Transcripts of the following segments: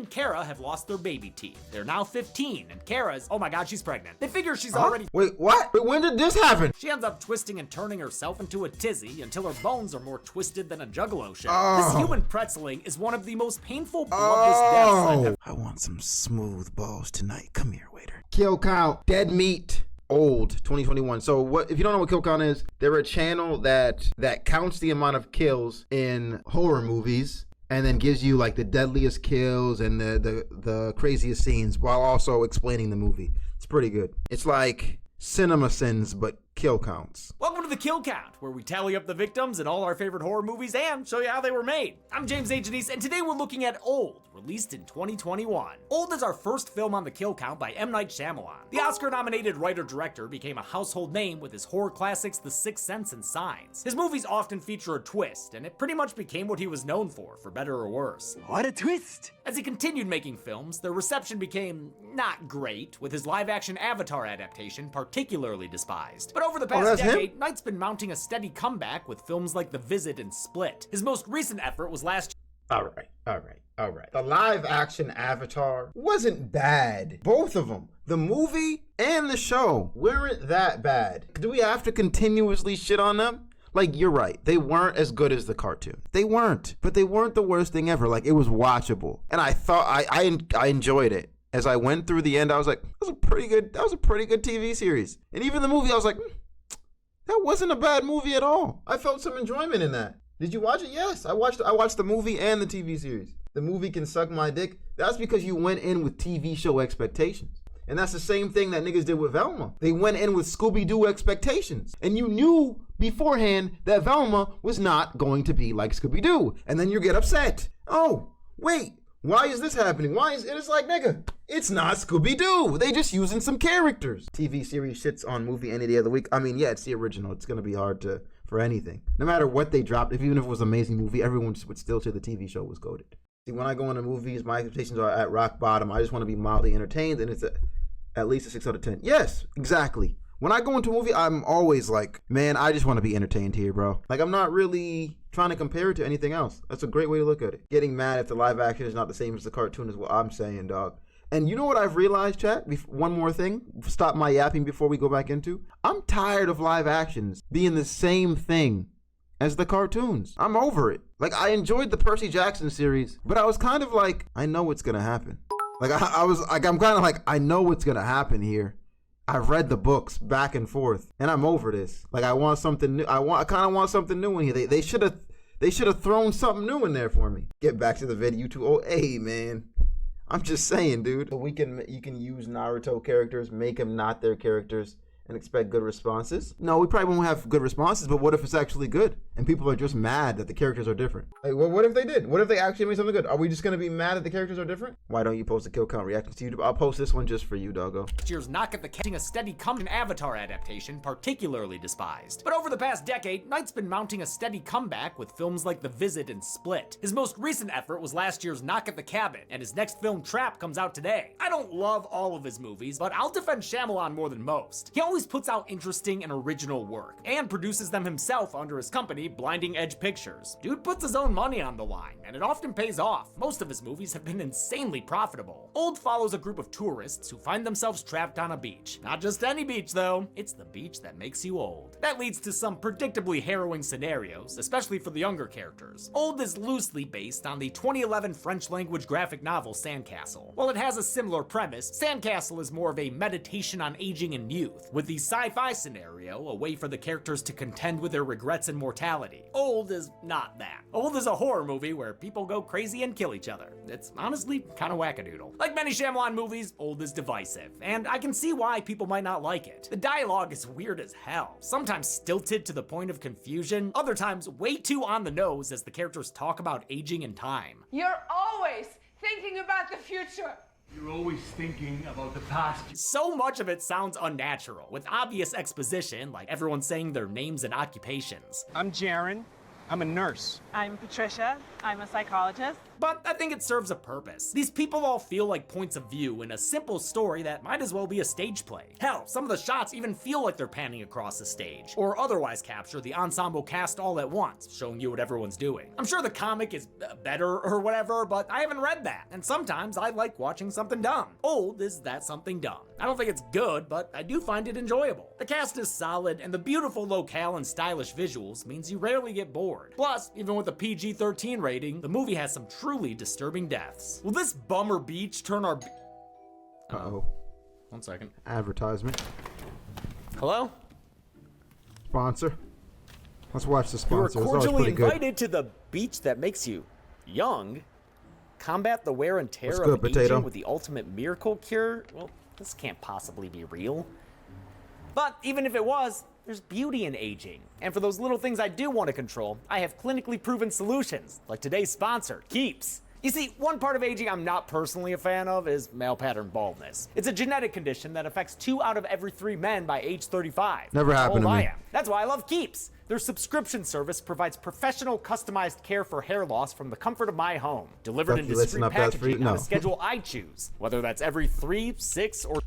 and Kara have lost their baby teeth. They're now 15, and Kara's, oh my god, she's pregnant. They figure she's already— Wait, what? Wait, when did this happen? She ends up twisting and turning herself into a tizzy until her bones are more twisted than a juggalo show. This human pretzeling is one of the most painful, bloodless deaths I've ever— I want some smooth balls tonight. Come here, waiter. Kill count, dead meat. Old 2021. So what if you don't know what kill count is? They're a channel that counts the amount of kills in horror movies and then gives you like the deadliest kills and the craziest scenes while also explaining the movie. It's pretty good. It's like Cinema Sins but kill counts. Welcome to the Kill Count, where we tally up the victims in all our favorite horror movies and show you how they were made. I'm James H. Denise, and today we're looking at Old, released in 2021. Old is our first film on the Kill Count by M. Night Shyamalan. The Oscar-nominated writer-director became a household name with his horror classics The Sixth Sense and Signs. His movies often feature a twist, and it pretty much became what he was known for better or worse. What a twist! As he continued making films, their reception became not great, with his live-action Avatar adaptation particularly despised. But over the past decade, Knight's been mounting a steady comeback with films like The Visit and Split. His most recent effort was last— All right. The live action Avatar wasn't bad. Both of them. The movie and the show weren't that bad. Do we have to continuously shit on them? Like, you're right. They weren't as good as the cartoon. They weren't. But they weren't the worst thing ever. Like, it was watchable. And I thought I enjoyed it. As I went through the end, I was like, that was a pretty good TV series. And even the movie, I was like, that wasn't a bad movie at all. I felt some enjoyment in that. Did you watch it? Yes. I watched the movie and the TV series. The movie can suck my dick. That's because you went in with TV show expectations. And that's the same thing that niggas did with Velma. They went in with Scooby-Doo expectations. And you knew beforehand that Velma was not going to be like Scooby-Doo. And then you get upset. Oh, wait. Why is this happening? Why is it? It's like, nigga, it's not Scooby-Doo. They just using some characters. TV series shits on movie any day of the week. I mean, yeah, it's the original. It's going to be hard for anything. No matter what they dropped, even if it was an amazing movie, everyone would still say the TV show was goated. See, when I go into movies, my expectations are at rock bottom. I just want to be mildly entertained, and it's at least a 6 out of 10. Yes, exactly. When I go into a movie, I'm always like, man, I just want to be entertained here, bro. Like, I'm not really trying to compare it to anything else. That's a great way to look at it. Getting mad if the live action is not the same as the cartoon is what I'm saying, dog. And you know what I've realized, chat? One more thing. Stop my yapping before we go back into. I'm tired of live actions being the same thing as the cartoons. I'm over it. Like, I enjoyed the Percy Jackson series, but I was kind of like, I know what's going to happen. Like, I'm kind of like, I know what's going to happen here. I've read the books back and forth, and I'm over this. Like, I want something new. I kind of want something new in here. They should have thrown something new in there for me. Get back to the video, you two. Oh, hey, man. I'm just saying, dude. So you can use Naruto characters, make them not their characters, and expect good responses. No, we probably won't have good responses, but what if it's actually good? And people are just mad that the characters are different. Like, well, what if they did? What if they actually made something good? Are we just gonna be mad that the characters are different? Why don't you post a kill count reacting to YouTube? I'll post this one just for you, doggo. Last year's Knock at the Cabin, a steady comeback, Avatar adaptation particularly despised. But over the past decade, Knight's been mounting a steady comeback with films like The Visit and Split. His most recent effort was last year's Knock at the Cabin, and his next film, Trap, comes out today. I don't love all of his movies, but I'll defend Shyamalan more than most. He always puts out interesting and original work, and produces them himself under his company, Blinding Edge Pictures. Dude puts his own money on the line, and it often pays off. Most of his movies have been insanely profitable. Old follows a group of tourists who find themselves trapped on a beach. Not just any beach, though. It's the beach that makes you old. That leads to some predictably harrowing scenarios, especially for the younger characters. Old is loosely based on the 2011 French-language graphic novel Sandcastle. While it has a similar premise, Sandcastle is more of a meditation on aging and youth, with the sci-fi scenario a way for the characters to contend with their regrets and mortality. Old is not that. Old is a horror movie where people go crazy and kill each other. It's honestly kind of wackadoodle. Like many Shyamalan movies, Old is divisive, and I can see why people might not like it. The dialogue is weird as hell, sometimes stilted to the point of confusion, other times way too on the nose as the characters talk about aging and time. You're always thinking about the future. You're always thinking about the past. So much of it sounds unnatural, with obvious exposition, like everyone saying their names and occupations. I'm Jaren. I'm a nurse. I'm Patricia. I'm a psychologist. But I think it serves a purpose. These people all feel like points of view in a simple story that might as well be a stage play. Hell, some of the shots even feel like they're panning across the stage, or otherwise capture the ensemble cast all at once, showing you what everyone's doing. I'm sure the comic is better or whatever, but I haven't read that, and sometimes I like watching something dumb. Old is that something dumb. I don't think it's good, but I do find it enjoyable. The cast is solid, and the beautiful locale and stylish visuals means you rarely get bored. Plus, even with a PG-13 rating, the movie has some truly disturbing deaths. Will this bummer beach turn our... Uh-oh. 1 second. Advertisement. Hello? Sponsor. Let's watch the You are sponsor. It's always cordially pretty good. invited to the beach that makes you young. Combat the wear and tear What's of good, Potato? aging with the ultimate miracle cure? Well, this can't possibly be real. But even if it was, there's beauty in aging. And for those little things I do want to control, I have clinically proven solutions, like today's sponsor, Keeps. You see, one part of aging I'm not personally a fan of is male pattern baldness. It's a genetic condition that affects 2 out of every 3 men by age 35. Never happened to me. That's why I love Keeps. Their subscription service provides professional, customized care for hair loss from the comfort of my home, delivered in Fuck you, listen discreet up, that's free? packaging on No. a schedule I choose, whether that's every 3, 6, or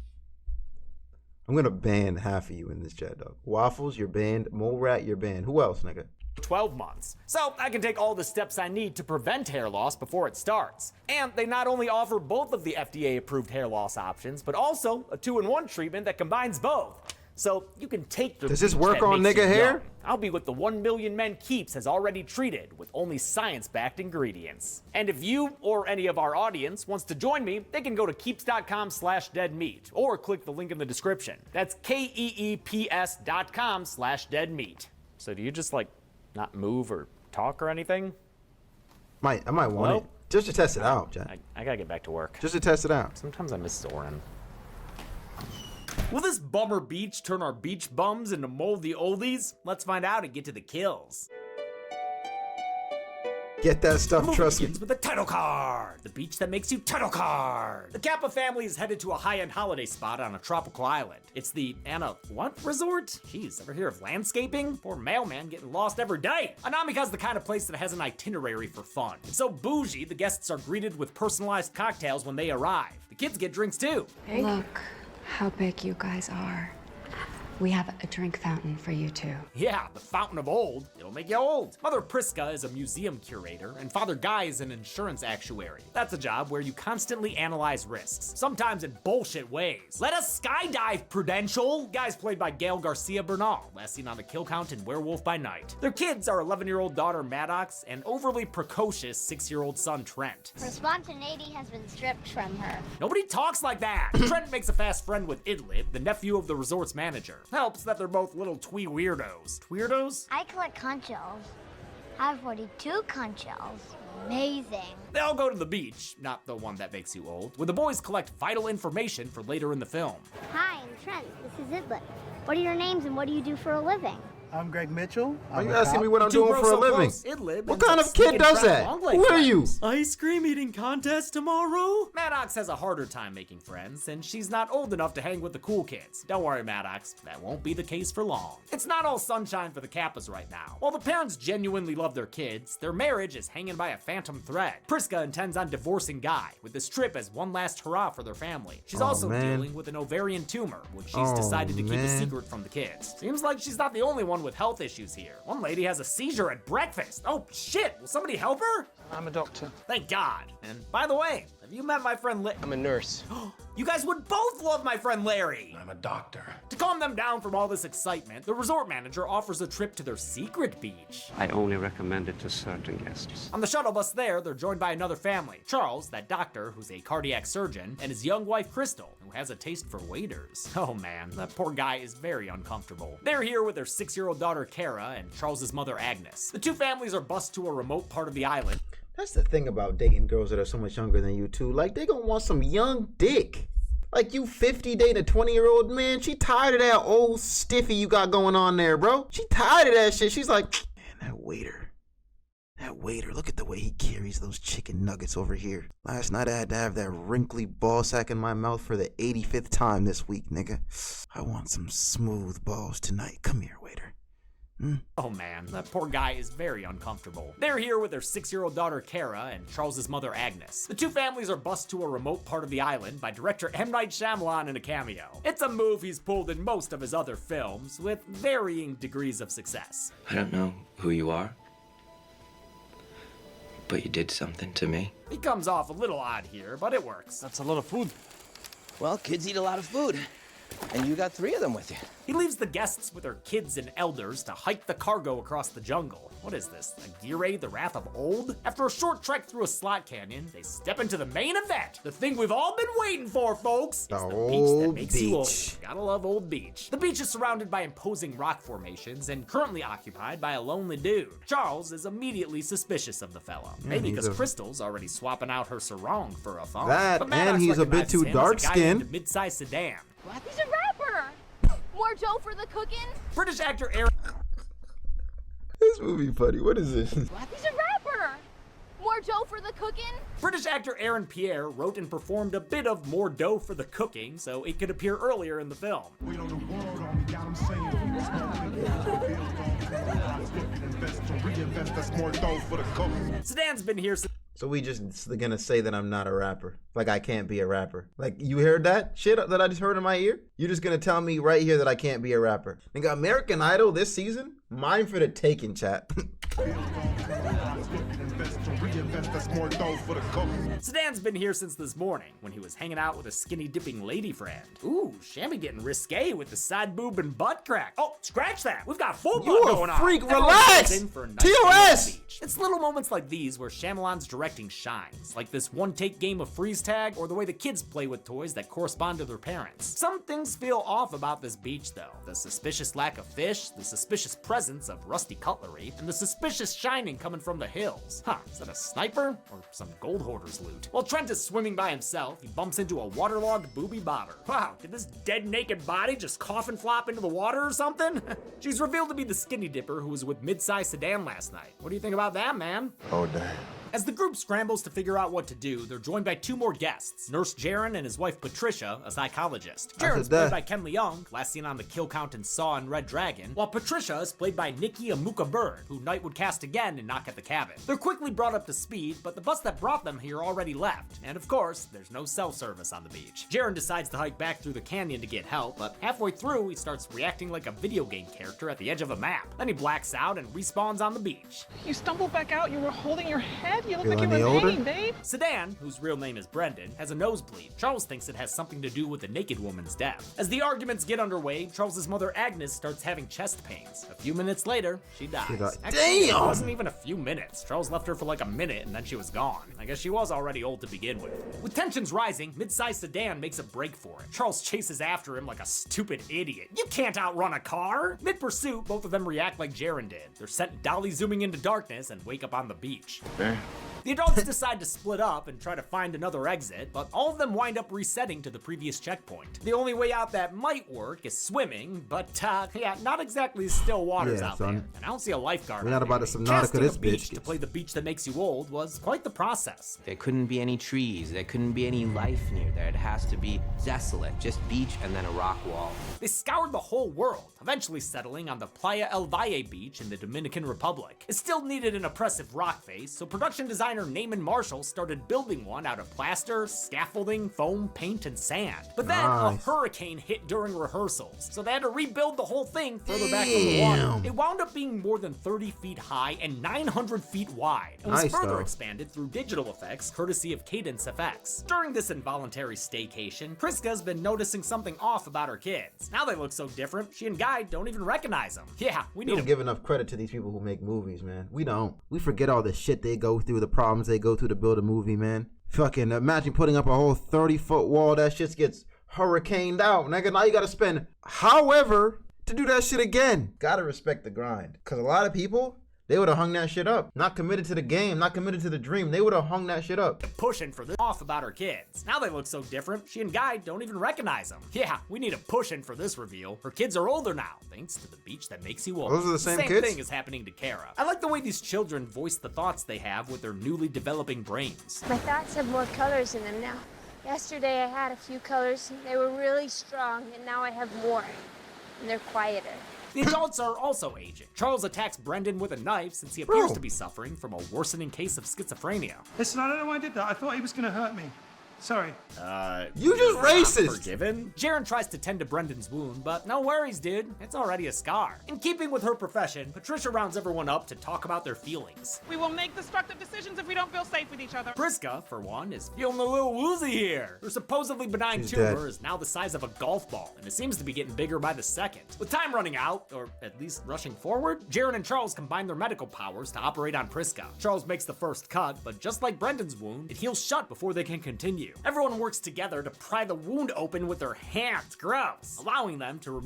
I'm gonna ban half of you in this chat, dog. Waffles, you're banned. Mole Rat, you're banned. Who else, nigga? 12 months. So I can take all the steps I need to prevent hair loss before it starts. And they not only offer both of the FDA-approved hair loss options, but also a 2-in-1 treatment that combines both. So you can take the Does this beach work that on makes nigga you hair? young. I'll be what the 1 million men Keeps has already treated with only science-backed ingredients. And if you or any of our audience wants to join me, they can go to keeps.com/deadmeat or click the link in the description. That's KEEPS.com/deadmeat. So do you just like not move or talk or anything? I might want Hello? it. Just to test it out, Jack. I gotta get back to work. Just to test it out. Sometimes I miss Zoran. Will this bummer beach turn our beach bums into moldy oldies? Let's find out and get to the kills. Get that stuff, The movie trust me. begins with the title card. The beach that makes you title card. The Kappa family is headed to a high-end holiday spot on a tropical island. It's the Anna what resort? Jeez, ever hear of landscaping? Poor mailman getting lost every day. Anamika's the kind of place that has an itinerary for fun. It's so bougie, the guests are greeted with personalized cocktails when they arrive. The kids get drinks too. Look how big you guys are. We have a drink fountain for you too. Yeah, the fountain of old. It'll make you old. Mother Priska is a museum curator, and Father Guy is an insurance actuary. That's a job where you constantly analyze risks, sometimes in bullshit ways. Let us skydive, Prudential! Guy's played by Gail Garcia Bernal, last seen on the kill count in Werewolf by Night. Their kids are 11-year-old daughter Maddox and overly precocious 6-year-old son Trent. Her spontaneity has been stripped from her. Nobody talks like that! Trent makes a fast friend with Idlib, the nephew of the resort's manager. Helps that they're both little twee weirdos. Weirdos? I collect conch shells. I have 42 conch shells. Amazing. They all go to the beach, not the one that makes you old, where the boys collect vital information for later in the film. Hi, I'm Trent. This is Idlib. What are your names and what do you do for a living? I'm Greg Mitchell. Why you I'm a asking cop. me what I'm Two doing bros for a so living? close, Idlib What ends kind up of kid sneaking does around that? long leg Who are you? friends. Ice cream eating contest tomorrow? Maddox has a harder time making friends, and she's not old enough to hang with the cool kids. Don't worry, Maddox, that won't be the case for long. It's not all sunshine for the Kappas right now. While the parents genuinely love their kids, their marriage is hanging by a phantom thread. Priska intends on divorcing Guy, with this trip as one last hurrah for their family. She's also man. dealing with an ovarian tumor, which she's Oh, decided to keep a man. secret from the kids. Seems like she's not the only one with health issues here. One lady has a seizure at breakfast. Oh shit, will somebody help her? I'm a doctor. Thank God. And by the way, have you met my friend I'm a nurse. You guys would both love my friend Larry. I'm a doctor. To calm them down from all this excitement, the resort manager offers a trip to their secret beach. I only recommend it to certain guests. On the shuttle bus there, they're joined by another family. Charles, that doctor who's a cardiac surgeon, and his young wife Crystal, who has a taste for waiters. Oh man, that poor guy is very uncomfortable. They're here with their 6-year-old daughter Kara and Charles's mother Agnes. The two families are bused to a remote part of the island. That's the thing about dating girls that are so much younger than you too. Like, they gonna want some young dick. Like, you 50 dating a 20-year-old man. She tired of that old stiffy you got going on there, bro. She tired of that shit. She's like, man, that waiter, look at the way he carries those chicken nuggets over here. Last night I had to have that wrinkly ball sack in my mouth for the 85th time this week, nigga. I want some smooth balls tonight. Come here, waiter. Oh man, that poor guy is very uncomfortable. They're here with their 6-year-old daughter Kara and Charles's mother Agnes. The two families are bused to a remote part of the island by director M. Night Shyamalan in a cameo. It's a move he's pulled in most of his other films, with varying degrees of success. I don't know who you are, but you did something to me. He comes off a little odd here, but it works. That's a lot of food. Well, kids eat a lot of food. And you got 3 of them with you. He leaves the guests with their kids and elders to hike the cargo across the jungle. What is this, Aguirre, the Wrath of Old? After a short trek through a slot canyon, they step into the main event. The thing we've all been waiting for, folks. The It's the beach that old makes you old. beach. Gotta love Old Beach. The beach is surrounded by imposing rock formations and currently occupied by a lonely dude. Charles is immediately suspicious of the fellow. Maybe because Crystal's already swapping out her sarong for a phone. That, But and Maddox he's a bit recognizes too him as a guy dark-skinned. in a mid-sized sedan. He's a rapper. More dough for the cooking. British actor Aaron This movie funny. What is this? He's a rapper. More dough for the cooking. British actor Aaron Pierre wrote and performed a bit of More Dough for the Cooking so it could appear earlier in the film. Sedan's been here since So we just gonna say that I'm not a rapper. Like I can't be a rapper. Like you heard that shit that I just heard in my ear? You're just gonna tell me right here that I can't be a rapper. Nigga, American Idol this season? Mine for the taking, chat. Sedan's been here since this morning when he was hanging out with a skinny dipping lady friend. Ooh, Shammy getting risque with the side boob and butt crack. Oh, scratch that. We've got full butt You going a on. freak, Everyone relax! goes in for a nice day on the TOS! beach. It's little moments like these where Shyamalan's directing shines, like this one-take game of freeze tag or the way the kids play with toys that correspond to their parents. Some things feel off about this beach though. The suspicious lack of fish, the suspicious presence of rusty cutlery, and the suspicious shining coming from the hills. Huh, is that a sniper or some gold hoarder's loot? While Trent is swimming by himself, he bumps into a waterlogged booby bobber. Wow, did this dead naked body just cough and flop into the water or something? She's revealed to be the skinny dipper who was with mid-sized sedan last night. What do you think about that, man? Oh damn. As the group scrambles to figure out what to do, they're joined by 2 more guests, Nurse Jaren and his wife Patricia, a psychologist. Jaren's played by Ken Leung, last seen on the Kill Count in Saw and Red Dragon, while Patricia is played by Nikki Amuka Bird, who Knight would cast again in Knock at the Cabin. They're quickly brought up to speed, but the bus that brought them here already left, and of course, there's no self-service on the beach. Jaren decides to hike back through the canyon to get help, but halfway through, he starts reacting like a video game character at the edge of a map. Then he blacks out and respawns on the beach. You stumbled back out. You were holding your head. You look like Feeling you the were in older? pain, babe. Sedan, whose real name is Brendan, has a nosebleed. Charles thinks it has something to do with the naked woman's death. As the arguments get underway, Charles's mother Agnes starts having chest pains. A few minutes later, she dies. Actually, Damn! It wasn't even a few minutes. Charles left her for like a minute and then she was gone. I guess she was already old to begin with. With tensions rising, mid-sized Sedan makes a break for it. Charles chases after him like a stupid idiot. You can't outrun a car! Mid-pursuit, both of them react like Jaren did. They're sent dolly zooming into darkness and wake up on the beach. The adults decide to split up and try to find another exit, but all of them wind up resetting to the previous checkpoint. The only way out that might work is swimming, but yeah, not exactly still waters Yeah, out son. there. And I don't see a lifeguard. We're not out about there. to Subnautica Casting this a beach bitch to gets- play the beach that makes you old was quite the process. There couldn't be any trees. There couldn't be any life near there. It has to be desolate. Just beach and then a rock wall. They scoured the whole world, eventually settling on the Playa El Valle beach in the Dominican Republic. It still needed an oppressive rock face, so production designer Naaman Marshall started building one out of plaster, scaffolding, foam, paint, and sand. But then a Nice. hurricane hit during rehearsals, so they had to rebuild the whole thing further back from the water. It wound up being more than 30 feet high and 900 feet wide, and was Nice, further though. expanded through digital effects courtesy of Cadence FX. During this involuntary staycation, Priska's been noticing something off about her kids. Now they look so different, she and Guy don't even recognize them. Yeah, we We need don't a give enough credit to these people who make movies, man. We don't. We forget all the shit they go through, the problems they go through to build a movie, man. Fucking imagine putting up a whole 30-foot wall. That shit gets hurricaned out, nigga. Now you gotta spend however to do that shit again. Gotta respect the grind. Cause a lot of people, they would have hung that shit up. Not committed to the game, not committed to the dream. They would have hung that shit up. pushing for this off about her kids. Now they look so different, she and Guy don't even recognize them. Yeah, we need a push-in for this reveal. Her kids are older now, thanks to the beach that makes you old. Those are the same same kids? thing is happening to Kara. I like the way these children voice the thoughts they have with their newly developing brains. My thoughts have more colors in them now. Yesterday I had a few colors, and they were really strong, and now I have more, and they're quieter. The adults are also aging. Charles attacks Brendan with a knife since he appears to be suffering from a worsening case of schizophrenia. Listen, I don't know why I did that. I thought he was gonna hurt me. Sorry. You just racist. Forgiven? Jaren tries to tend to Brendan's wound, but no worries, dude. It's already a scar. In keeping with her profession, Patricia rounds everyone up to talk about their feelings. We will make destructive decisions if we don't feel safe with each other. Priska, for one, is feeling a little woozy here. Her supposedly benign tumor is now the size of a golf ball, and it seems to be getting bigger by the second. With time running out, or at least rushing forward, Jaren and Charles combine their medical powers to operate on Priska. Charles makes the first cut, but just like Brendan's wound, it heals shut before they can continue. Everyone works together to pry the wound open with their hands. Gross. Allowing them to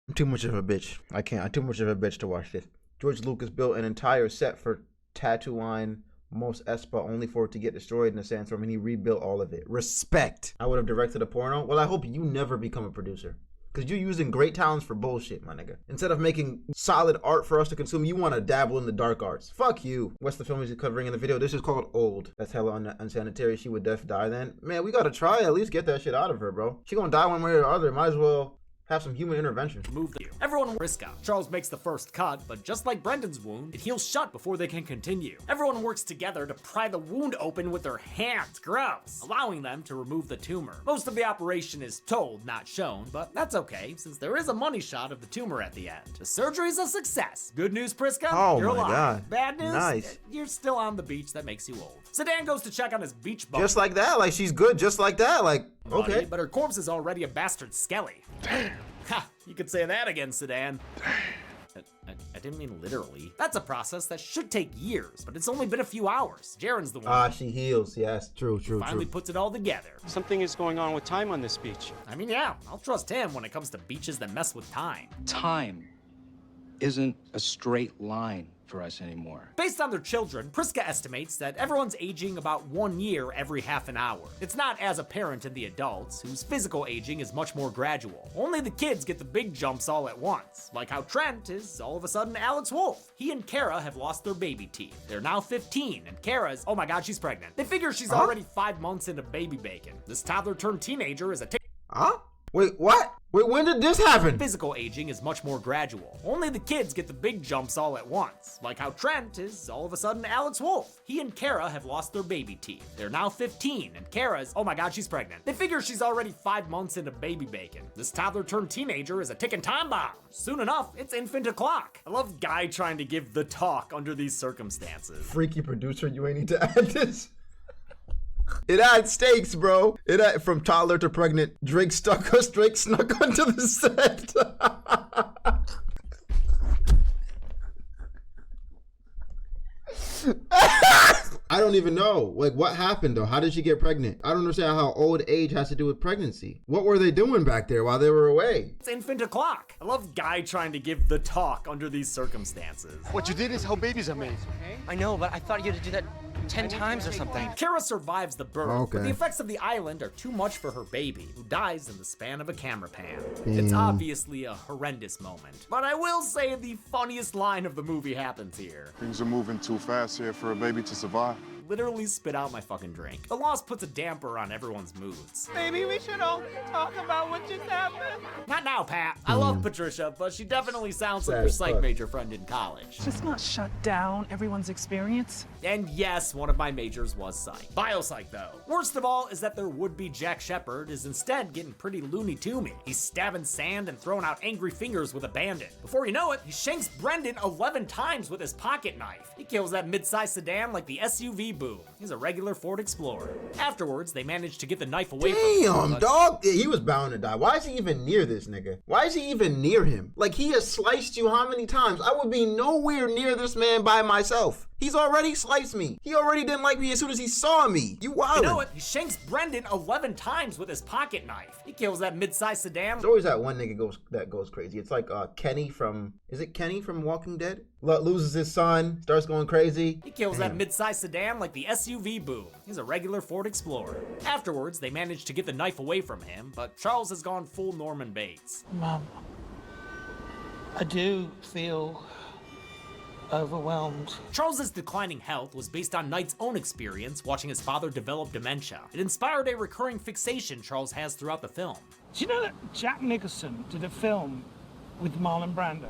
I'm too much of a bitch. I can't. I'm too much of a bitch to watch this. George Lucas built an entire set for Tatooine Mos Espa only for it to get destroyed in a sandstorm, and he rebuilt all of it. Respect. I would have directed a porno. Well, I hope you never become a producer. Because you're using great talents for bullshit, my nigga. Instead of making solid art for us to consume, you want to dabble in the dark arts. Fuck you. What's the film he's covering in the video? This is called Old. That's hella unsanitary. She would def die then. Man, we gotta try at least get that shit out of her, bro. She gonna die one way or the other. Might as well have some human intervention. Move the Everyone Priska. Charles makes the first cut, but just like Brendan's wound, it heals shut before they can continue. Everyone works together to pry the wound open with their hands. Gross. Allowing them to remove the tumor. Most of the operation is told, not shown, but that's okay, since there is a money shot of the tumor at the end. The surgery's a success. Good news, Priska? Oh You're my alive. God. Bad news? Nice. You're still on the beach. That makes you old. Sedan goes to check on his beach bum. Just like that. Like, she's good just like that. Like, okay. But her corpse is already a bastard skelly. Damn. Ha, you could say that again, Sedan. I didn't mean literally. That's a process that should take years, but it's only been a few hours. Jaren's the one. She heals. Yes, true. Finally puts it all together. Something is going on with time on this beach. I mean, yeah, I'll trust him when it comes to beaches that mess with time. Time isn't a straight line for us anymore. Based on their children, Priska estimates that everyone's aging about 1 year every half an hour. It's not as apparent in the adults, whose physical aging is much more gradual. Only the kids get the big jumps all at once, like how Trent is all of a sudden Alex Wolff. He and Kara have lost their baby teeth. They're now 15, and Kara's, oh my god, she's pregnant. They figure she's already 5 months into baby bacon. This toddler turned teenager is a Wait, what? Wait, when did this happen? Physical aging is much more gradual. Only the kids get the big jumps all at once, like how Trent is all of a sudden Alex Wolff. He and Kara have lost their baby teeth. They're now 15, and Kara's, oh my god, she's pregnant. They figure she's already 5 months into baby bacon. This toddler turned teenager is a ticking time bomb. Soon enough, it's infant o'clock. I love Guy trying to give the talk under these circumstances. Freaky producer, you ain't need to add this. It had stakes, bro. It had, from toddler to pregnant. Drake snuck onto the set. I don't even know. Like, what happened though? How did she get pregnant? I don't understand how old age has to do with pregnancy. What were they doing back there while they were away? It's infant o'clock. I love Guy trying to give the talk under these circumstances. What you did is how babies are made. I know, but I thought you had to do that 10 times or something. Kara survives the birth, but the effects of the island are too much for her baby, who dies in the span of a camera pan. It's obviously a horrendous moment, but I will say the funniest line of the movie happens here. Things are moving too fast here for a baby to survive. Literally spit out my fucking drink. The loss puts a damper on everyone's moods. Maybe we should all talk about what just happened. Not now, Pat. I love Patricia, but she definitely sounds like her psych major friend in college. Just not shut down everyone's experience. And yes, one of my majors was psych. Biopsych, though. Worst of all is that their would-be Jack Shepherd is instead getting pretty loony-toomy. He's stabbing sand and throwing out angry fingers with a bandit. Before you know it, he shanks Brendan 11 times with his pocket knife. He kills that mid-sized sedan like the SUV boom. He's a regular Ford Explorer. Afterwards, they manage to get the knife away from him. Damn, dog. He was bound to die. Why is he even near this nigga? Why is he even near him? Like, he has sliced you how many times? I would be nowhere near this man by myself. He's already sliced me. He already didn't like me as soon as he saw me. You wildin'. You know what? He shanks Brendan 11 times with his pocket knife. He kills that mid-sized sedan. There's always that one nigga that goes crazy. It's like Kenny from, is it Kenny from Walking Dead? Loses his son, starts going crazy. He kills that mid-sized sedan like the SUV boom. He's a regular Ford Explorer. Afterwards, they manage to get the knife away from him, but Charles has gone full Norman Bates. Mom, I do feel overwhelmed. Charles's declining health was based on Knight's own experience watching his father develop dementia. It inspired a recurring fixation Charles has throughout the film. Do you know that Jack Nicholson did a film with Marlon Brando?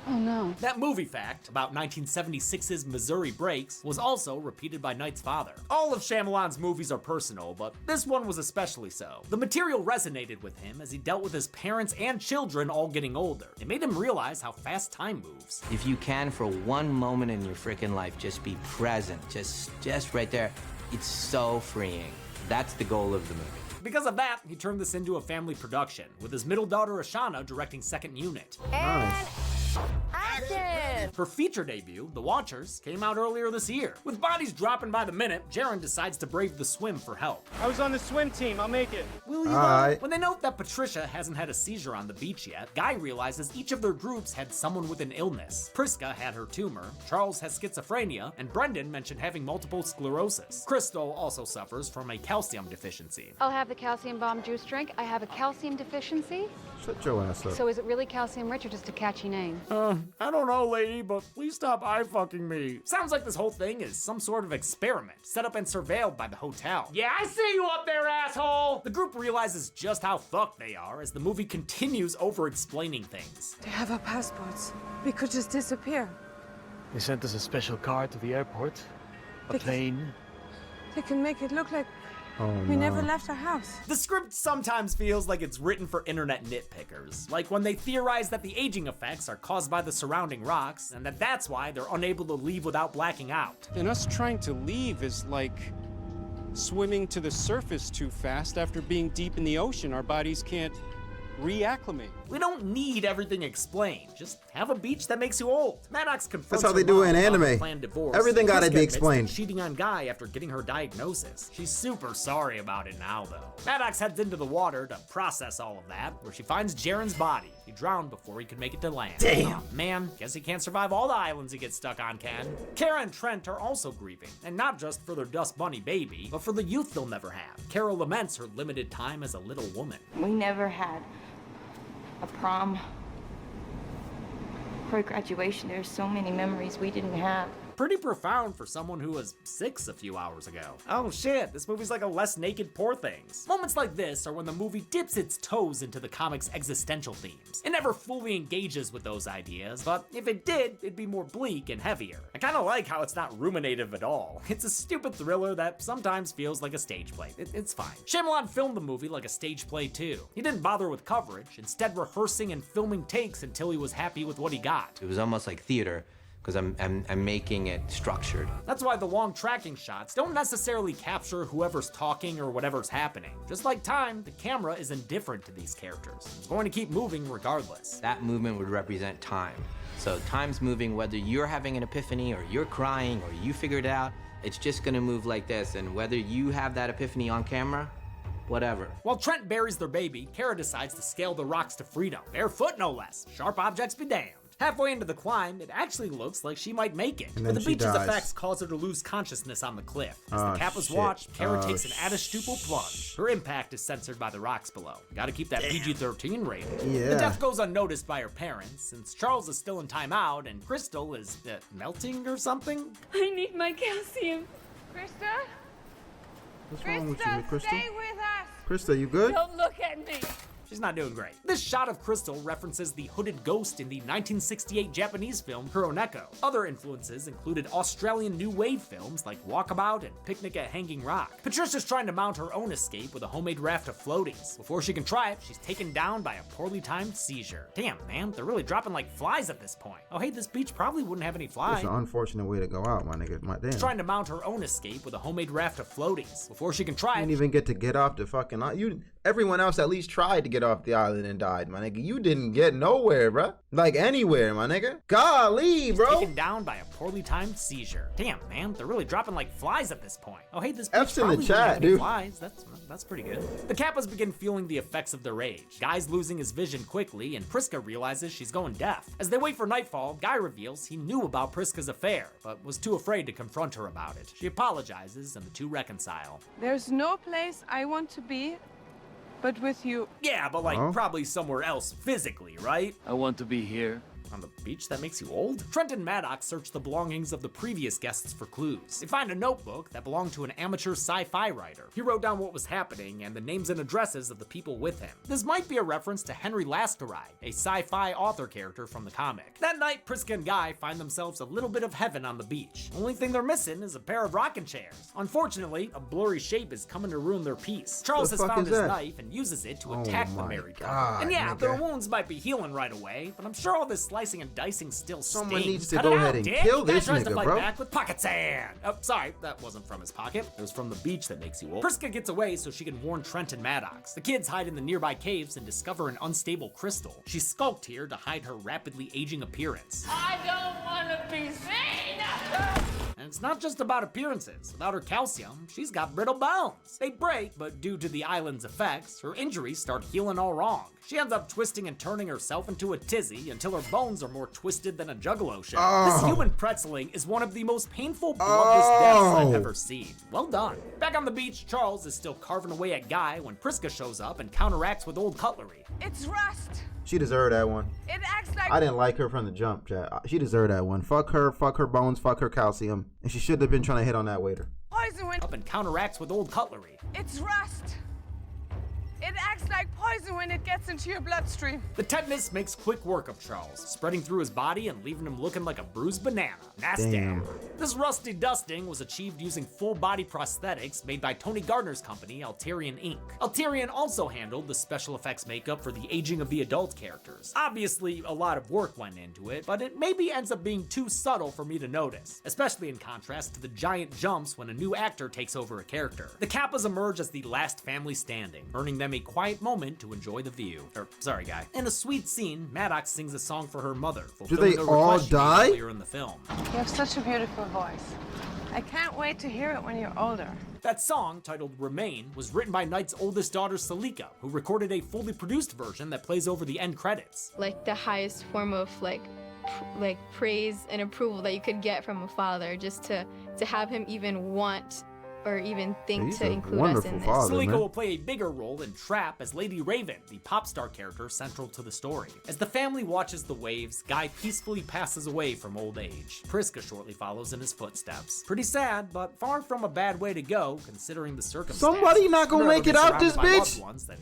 Oh no. That movie fact about 1976's Missouri Breaks was also repeated by Knight's father. All of Shyamalan's movies are personal, but this one was especially so. The material resonated with him as he dealt with his parents and children all getting older. It made him realize how fast time moves. If you can, for one moment in your freaking life, just be present, just right there. It's so freeing. That's the goal of the movie. Because of that, he turned this into a family production, with his middle daughter Ashana directing second unit. Nice. Her feature debut, The Watchers, came out earlier this year. With bodies dropping by the minute, Jaren decides to brave the swim for help. I was on the swim team. I'll make it. Will you? Alright. When they note that Patricia hasn't had a seizure on the beach yet, Guy realizes each of their groups had someone with an illness. Priska had her tumor, Charles has schizophrenia, and Brendan mentioned having multiple sclerosis. Crystal also suffers from a calcium deficiency. I'll have the calcium bomb juice drink. I have a calcium deficiency. Shut your ass up. So is it really calcium rich or just a catchy name? I don't know, lady, but please stop eye-fucking me. Sounds like this whole thing is some sort of experiment, set up and surveilled by the hotel. Yeah, I see you up there, asshole! The group realizes just how fucked they are as the movie continues over-explaining things. They have our passports. We could just disappear. They sent us a special car to the airport. A plane. They can make it look like we never left our house. The script sometimes feels like it's written for internet nitpickers, like when they theorize that the aging effects are caused by the surrounding rocks, and that's why they're unable to leave without blacking out. And us trying to leave is like swimming to the surface too fast after being deep in the ocean. Our bodies can't reacclimate. We don't need everything explained. Just have a beach that makes you old. Maddox confronts That's how they her do it mom in about her anime. planned divorce. Everything gotta Priska be admits to explained. cheating on Guy after getting her diagnosis. She's super sorry about it now, though. Maddox heads into the water to process all of that, where she finds Jaren's body. He drowned before he could make it to land. Damn. Man, guess he can't survive all the islands he gets stuck on, Ken. Kara and Trent are also grieving, and not just for their Dust Bunny baby, but for the youth they'll never have. Kara laments her limited time as a little woman. We never had a prom or a graduation. There's so many memories we didn't have. Pretty profound for someone who was 6 a few hours ago. Oh shit, this movie's like a less naked Poor Things. Moments like this are when the movie dips its toes into the comic's existential themes. It never fully engages with those ideas, but if it did, it'd be more bleak and heavier. I kinda like how it's not ruminative at all. It's a stupid thriller that sometimes feels like a stage play. It's fine. Shyamalan filmed the movie like a stage play too. He didn't bother with coverage, instead rehearsing and filming takes until he was happy with what he got. It was almost like theater, because I'm making it structured. That's why the long tracking shots don't necessarily capture whoever's talking or whatever's happening. Just like time, the camera is indifferent to these characters. It's going to keep moving regardless. That movement would represent time. So time's moving whether you're having an epiphany or you're crying or you figured it out, it's just gonna move like this. And whether you have that epiphany on camera, whatever. While Trent buries their baby, Kara decides to scale the rocks to freedom. Barefoot no less. Sharp objects be damned. Halfway into the climb, it actually looks like she might make it. And But then the she beach's dies. effects cause her to lose consciousness on the cliff. As the Oh, Kappas shit. watch, Kara Oh, takes an Adastupal plunge. Her impact is censored by the rocks below. Gotta keep that PG-13 rating. Yeah. The death goes unnoticed by her parents, since Charles is still in timeout and Crystal is melting or something. I need my calcium. Krista? What's wrong with you, Krista? Stay with us. Krista, you good? Don't look at me. She's not doing great. This shot of Crystal references the hooded ghost in the 1968 Japanese film Kuroneko. Other influences included Australian new wave films like Walkabout and Picnic at Hanging Rock. Patricia's trying to mount her own escape with a homemade raft of floaties. Before she can try it, she's taken down by a poorly timed seizure. Damn, man, they're really dropping like flies at this point. Oh hey, this beach probably wouldn't have any flies. It's an unfortunate way to go out, my nigga. My damn. She's trying to mount her own escape with a homemade raft of floaties. Before she can try You it, didn't even get to get off the fucking island. Everyone else at least tried to get off the island and died, my nigga. You didn't get nowhere, bruh. Like anywhere, my nigga. Golly, bro. taken down by a poorly timed seizure. Damn, man, they're really dropping like flies at this point. Oh hey, this beach F's in the probably wouldn't chat, have any dude. Flies. That's pretty good. The Kappas begin feeling the effects of their rage. Guy's losing his vision quickly, and Priska realizes she's going deaf. As they wait for nightfall, Guy reveals he knew about Priska's affair, but was too afraid to confront her about it. She apologizes, and the two reconcile. There's no place I want to be but with you. Yeah, but like probably somewhere else physically, right? I want to be here. On the beach that makes you old? Trent and Maddox search the belongings of the previous guests for clues. They find a notebook that belonged to an amateur sci-fi writer. He wrote down what was happening and the names and addresses of the people with him. This might be a reference to Henry Lascarai, a sci-fi author character from the comic. That night, Priska and Guy find themselves a little bit of heaven on the beach. Only thing they're missing is a pair of rocking chairs. Unfortunately, a blurry shape is coming to ruin their peace. Charles has found his knife and uses it to attack the married couple. And yeah, their wounds might be healing right away, but I'm sure all this slicing and dicing still stings. Someone needs to go ahead and kill this tries to nigga, fight bro. back with pocket sand. Oh, sorry, that wasn't from his pocket. It was from the beach that makes you old. Priska gets away so she can warn Trent and Maddox. The kids hide in the nearby caves and discover an unstable crystal. She skulked here to hide her rapidly aging appearance. I don't want to be seen! And it's not just about appearances. Without her calcium, she's got brittle bones. They break, but due to the island's effects, her injuries start healing all wrong. She ends up twisting and turning herself into a tizzy until her bones are more twisted than a juggalo shell. This human pretzeling is one of the most painful, bloodless deaths I've ever seen. Well done. Back on the beach, Charles is still carving away at Guy when Priska shows up and counteracts with old cutlery. It's rust. She deserved that one. It acts like... I didn't like her from the jump, Chad. She deserved that one. Fuck her bones, fuck her calcium. And she shouldn't have been trying to hit on that waiter. Poison when... Up and counteracts with old cutlery. It's rust. It acts like poison when it gets into your bloodstream. The tetanus makes quick work of Charles, spreading through his body and leaving him looking like a bruised banana. Nasty. Damn. This rusty dusting was achieved using full-body prosthetics made by Tony Gardner's company, Alterian Inc. Alterian also handled the special effects makeup for the aging of the adult characters. Obviously, a lot of work went into it, but it maybe ends up being too subtle for me to notice, especially in contrast to the giant jumps when a new actor takes over a character. The Kappas emerge as the last family standing, earning them a quiet moment to enjoy the view. Sorry, Guy. In a sweet scene, Maddox sings a song for her mother. Do they all die? Earlier in the film. You have such a beautiful voice. I can't wait to hear it when you're older. That song, titled Remain, was written by Knight's oldest daughter, Salika, who recorded a fully produced version that plays over the end credits. Like the highest form of like praise and approval that you could get from a father, just to have him even want or even think to include us in this. Salika will play a bigger role in Trap as Lady Raven, the pop star character central to the story. As the family watches the waves, Guy peacefully passes away from old age. Priska shortly follows in his footsteps. Pretty sad, but far from a bad way to go, considering the circumstances. Somebody not gonna make it out this bitch? Ones that,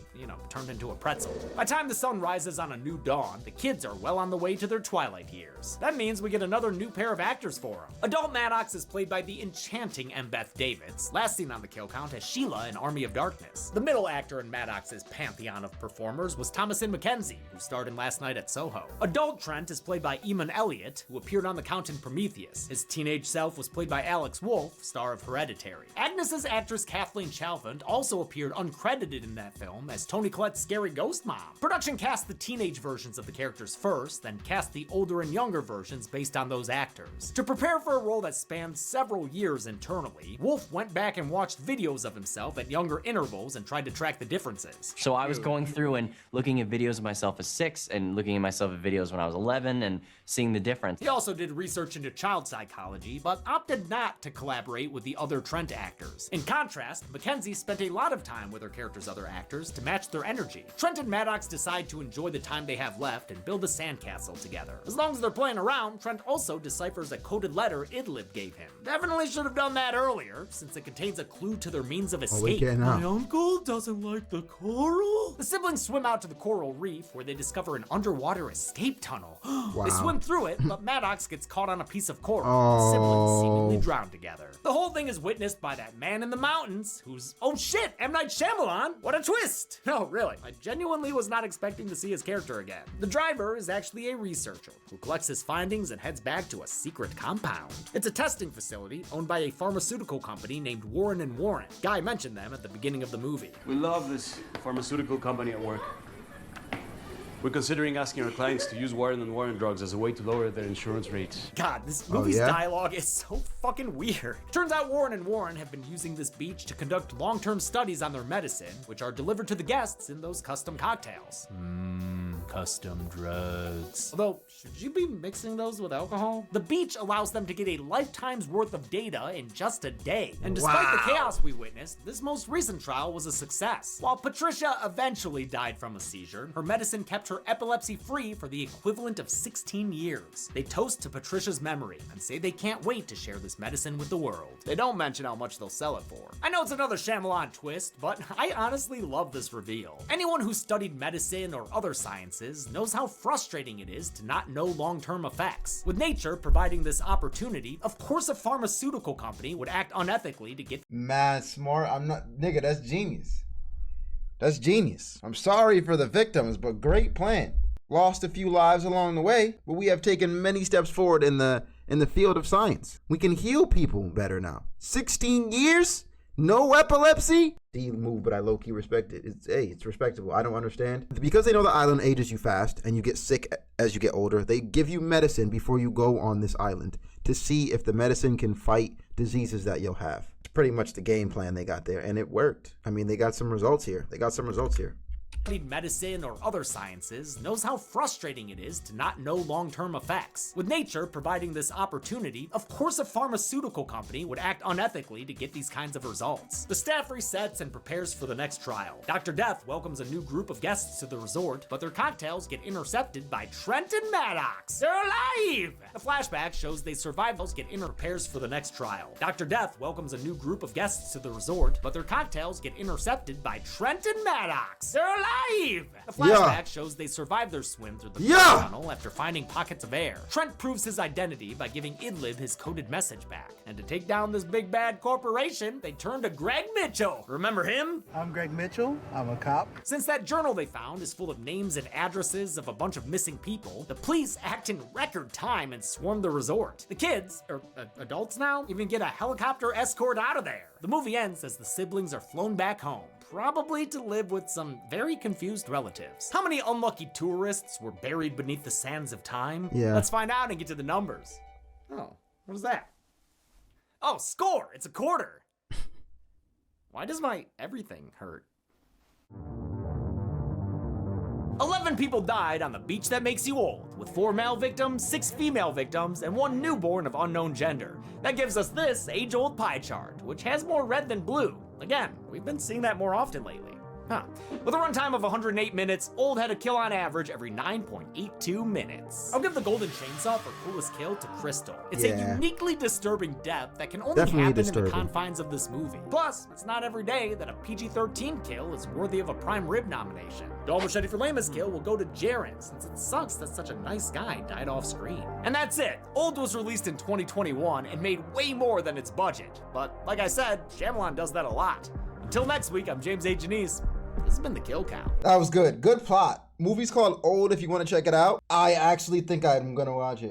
turned into a pretzel. By the time the sun rises on a new dawn, the kids are well on the way to their twilight years. That means we get another new pair of actors for them. Adult Maddox is played by the enchanting Embeth Davids, last seen on the kill count as Sheila in Army of Darkness. The middle actor in Maddox's pantheon of performers was Thomasin McKenzie, who starred in Last Night at Soho. Adult Trent is played by Eamon Elliott, who appeared on the count in Prometheus. His teenage self was played by Alex Wolff, star of Hereditary. Agnes's actress Kathleen Chalfant also appeared uncredited in that film as Toni Collette's scary ghost mom. Production cast the teenage versions of the characters first, then cast the older and younger versions based on those actors. To prepare for a role that spanned several years internally, Wolff went back and watched videos of himself at younger intervals and tried to track the differences. So I was going through and looking at videos of myself as 6 and looking at myself at videos when I was 11 and seeing the difference. He also did research into child psychology, but opted not to collaborate with the other Trent actors. In contrast, Mackenzie spent a lot of time with her character's other actors to match their energy. Trent and Maddox decide to enjoy the time they have left and build a sandcastle together. As long as they're playing around, Trent also deciphers a coded letter Idlib gave him. Definitely should have done that earlier, since it contains a clue to their means of escape. My uncle doesn't like the coral? The siblings swim out to the coral reef where they discover an underwater escape tunnel. They swim through it, but Maddox gets caught on a piece of coral. The siblings seemingly drown together. The whole thing is witnessed by that man in the mountains who's, oh shit, M. Night Shyamalan? What a twist! No, really, I genuinely was not expecting to see his character again. The driver is actually a researcher who collects his findings and heads back to a secret compound. It's a testing facility owned by a pharmaceutical company named Warren & Warren. Guy mentioned them at the beginning of the movie. We love this pharmaceutical company at work. We're considering asking our clients to use Warren & Warren drugs as a way to lower their insurance rates. God, this movie's dialogue is so fucking weird. Turns out Warren & Warren have been using this beach to conduct long-term studies on their medicine, which are delivered to the guests in those custom cocktails. custom drugs. Although, should you be mixing those with alcohol? The beach allows them to get a lifetime's worth of data in just a day. And despite the chaos we witnessed, this most recent trial was a success. While Patricia eventually died from a seizure, her medicine kept her epilepsy free for the equivalent of 16 years. They toast to Patricia's memory and say they can't wait to share this medicine with the world. They don't mention how much they'll sell it for. I know it's another Shyamalan twist, but I honestly love this reveal. Anyone who studied medicine or other sciences knows how frustrating it is to not know long-term effects. With nature providing this opportunity, of course a pharmaceutical company would act unethically to get Mad smart. I'm not, nigga, that's genius. That's genius. I'm sorry for the victims, but great plan. Lost a few lives along the way, but we have taken many steps forward in the field of science. We can heal people better now. 16 years? No epilepsy? D move, but I low-key respect it. It's respectable. I don't understand. Because they know the island ages you fast and you get sick as you get older, they give you medicine before you go on this island to see if the medicine can fight diseases that you'll have. It's pretty much the game plan they got there, and it worked. I mean, they got some results here. Studied medicine or other sciences knows how frustrating it is to not know long-term effects. With nature providing this opportunity, of course a pharmaceutical company would act unethically to get these kinds of results. The staff resets and prepares for the next trial. Dr. Death welcomes a new group of guests to the resort, but their cocktails get intercepted by Trent and Maddox. They're alive! The flashback shows they survive, prepares for the next trial. Dr. Death welcomes a new group of guests to the resort, but their cocktails get intercepted by Trent and Maddox. They're alive! The flashback shows they survived their swim through the tunnel after finding pockets of air. Trent proves his identity by giving Idlib his coded message back. And to take down this big bad corporation, they turn to Greg Mitchell. Remember him? I'm Greg Mitchell. I'm a cop. Since that journal they found is full of names and addresses of a bunch of missing people, the police act in record time and swarm the resort. The kids, or adults now, even get a helicopter escort out of there. The movie ends as the siblings are flown back home, probably to live with some very confused relatives. How many unlucky tourists were buried beneath the sands of time? Yeah. Let's find out and get to the numbers. Oh, what is that? Oh, score! It's a quarter! Why does my everything hurt? 11 people died on the beach that makes you old, with 4 male victims, 6 female victims, and 1 newborn of unknown gender. That gives us this age-old pie chart, which has more red than blue. Again, we've been seeing that more often lately. With a runtime of 108 minutes, Old had a kill on average every 9.82 minutes. I'll give the Golden Chainsaw for coolest kill to Crystal. It's a uniquely disturbing death that can only happen in the confines of this movie. Plus, it's not every day that a PG-13 kill is worthy of a prime rib nomination. Dull Machete for lamest kill will go to Jaren, since it sucks that such a nice guy died off screen. And that's it. Old was released in 2021 and made way more than its budget. But like I said, Shyamalan does that a lot. Until next week, I'm James A. Janice. This has been The Kill Count. That was good. Good plot. Movie's called Old if you want to check it out. I actually think I'm going to watch it.